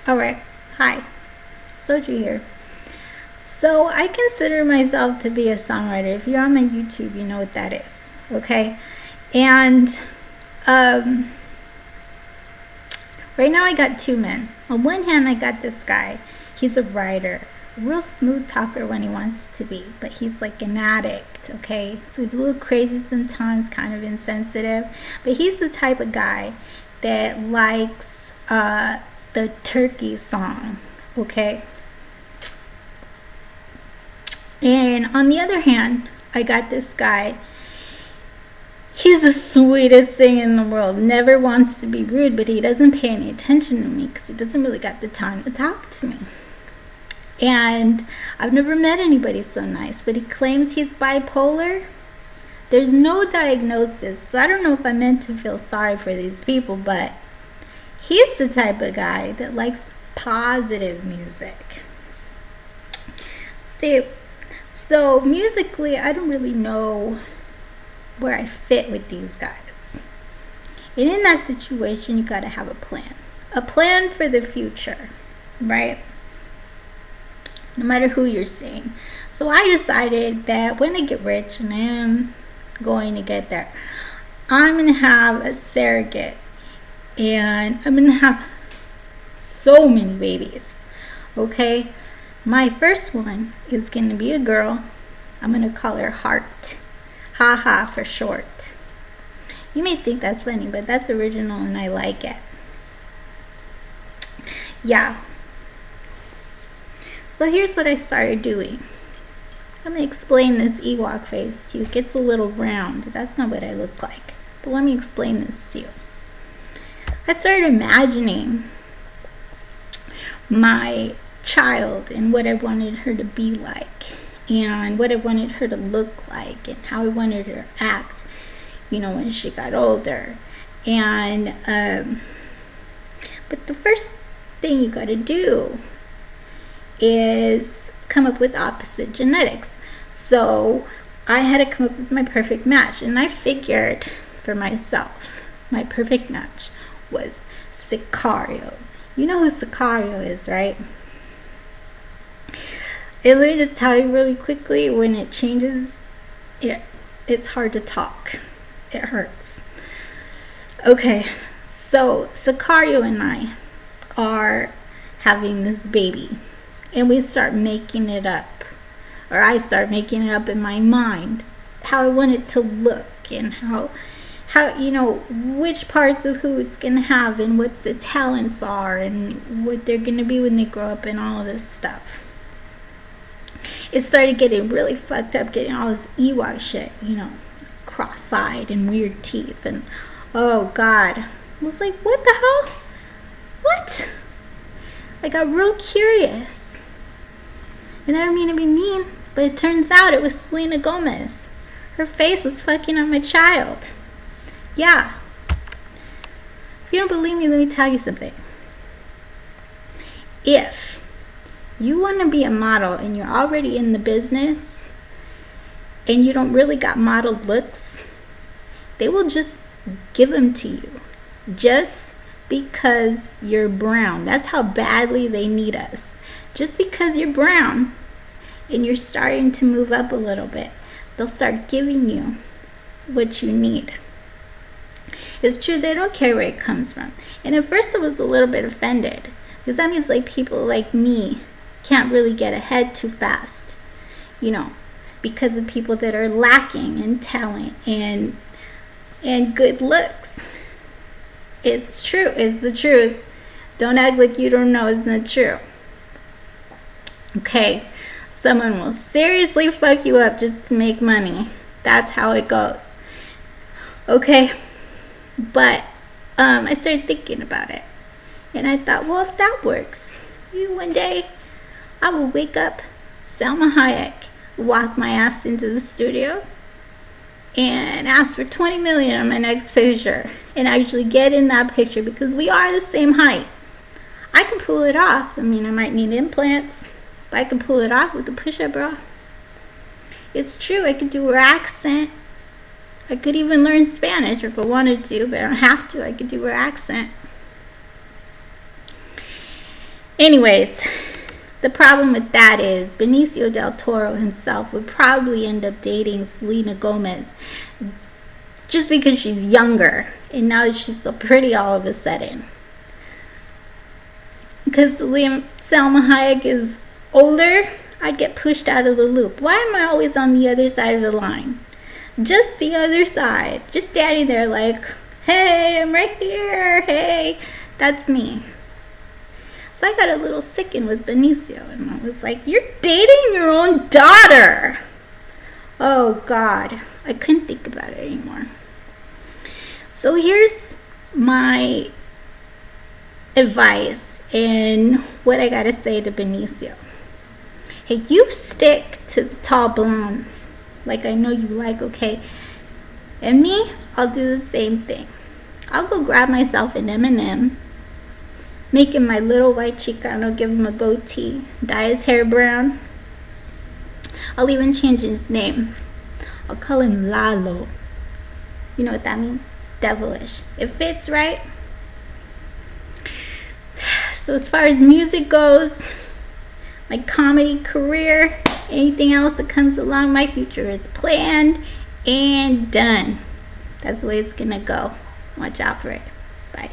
Alright, hi, Soju here. So I consider myself to be a songwriter. If you're on my YouTube, you know what that is, okay? And um, right now I got two men. On one hand, I got this guy. He's a writer, a real smooth talker when he wants to be, but he's like an addict, okay? So he's a little crazy sometimes, kind of insensitive, but he's the type of guy that likes the turkey song, okay? And on the other hand, I got this guy. He's the sweetest thing in the world. Never wants to be rude, but he doesn't pay any attention to me because he doesn't really got the time to talk to me. And I've never met anybody so nice, but he claims he's bipolar. There's no diagnosis, so I don't know if I'm meant to feel sorry for these people, but he's the type of guy that likes positive music. See, so musically, I don't really know where I fit with these guys. And in that situation, you gotta have a plan. A plan for the future, right? No matter who you're seeing. So I decided that when I get rich, and I am going to get there, I'm gonna have a surrogate. And I'm gonna have so many babies, okay? My first one is gonna be a girl. I'm gonna call her Heart. Ha for short. You may think that's funny, but that's original and I like it. Yeah. So here's what I started doing. I'm gonna explain this Ewok face to you. It gets a little round. That's not what I look like. But let me explain this to you. I started imagining my child and what I wanted her to be like and what I wanted her to look like and how I wanted her to act, when she got older. And but the first thing you got to do is come up with opposite genetics. So I had to come up with my perfect match, and I figured for myself my perfect match was Sicario. You know who Sicario is, right? And let me just tell you really quickly, when it changes, it's hard to talk. It hurts. Okay, so Sicario and I are having this baby, and we start making it up, or I start making it up in my mind, how I want it to look and how which parts of who it's going to have and what the talents are and what they're going to be when they grow up and all of this stuff. It started getting really fucked up, getting all this Ewok shit, cross-eyed and weird teeth, and oh God. I was like, what the hell? What? I got real curious. And I don't mean to be mean, but it turns out it was Selena Gomez. Her face was fucking up my child. Yeah. If you don't believe me, let me tell you something. If you want to be a model and you're already in the business and you don't really got modeled looks, they will just give them to you just because you're brown. That's how badly they need us. Just because you're brown and you're starting to move up a little bit, they'll start giving you what you need. It's true, they don't care where it comes from. And at first I was a little bit offended, because that means like people like me can't really get ahead too fast, because of people that are lacking in talent and good looks. It's true. It's the truth. Don't act like you don't know it's not true. Okay? Someone will seriously fuck you up just to make money. That's how it goes. Okay? But I started thinking about it. And I thought, well, if that works, one day I will wake up, Salma Hayek, walk my ass into the studio and ask for 20 million on my next picture and actually get in that picture, because we are the same height. I can pull it off. I mean, I might need implants, but I can pull it off with a push-up bra. It's true. I could do her accent. I could even learn Spanish if I wanted to, but I don't have to. I could do her accent. Anyways, the problem with that is Benicio del Toro himself would probably end up dating Selena Gomez just because she's younger, and now that she's so pretty all of a sudden. Because Selma Hayek is older, I'd get pushed out of the loop. Why am I always on the other side of the line? Just the other side. Just standing there like, hey, I'm right here. Hey, that's me. So I got a little sickened with Benicio, and I was like, you're dating your own daughter. Oh, God. I couldn't think about it anymore. So here's my advice and what I gotta say to Benicio. Hey, you stick to the tall blondes like I know you like, okay? And me, I'll do the same thing. I'll go grab myself an M&M, make him my little white Chicano, give him a goatee, dye his hair brown. I'll even change his name. I'll call him Lalo. You know what that means? Devilish. It fits, right? So as far as music goes, my comedy career, anything else that comes along, my future is planned and done. That's the way it's gonna go. Watch out for it. Bye.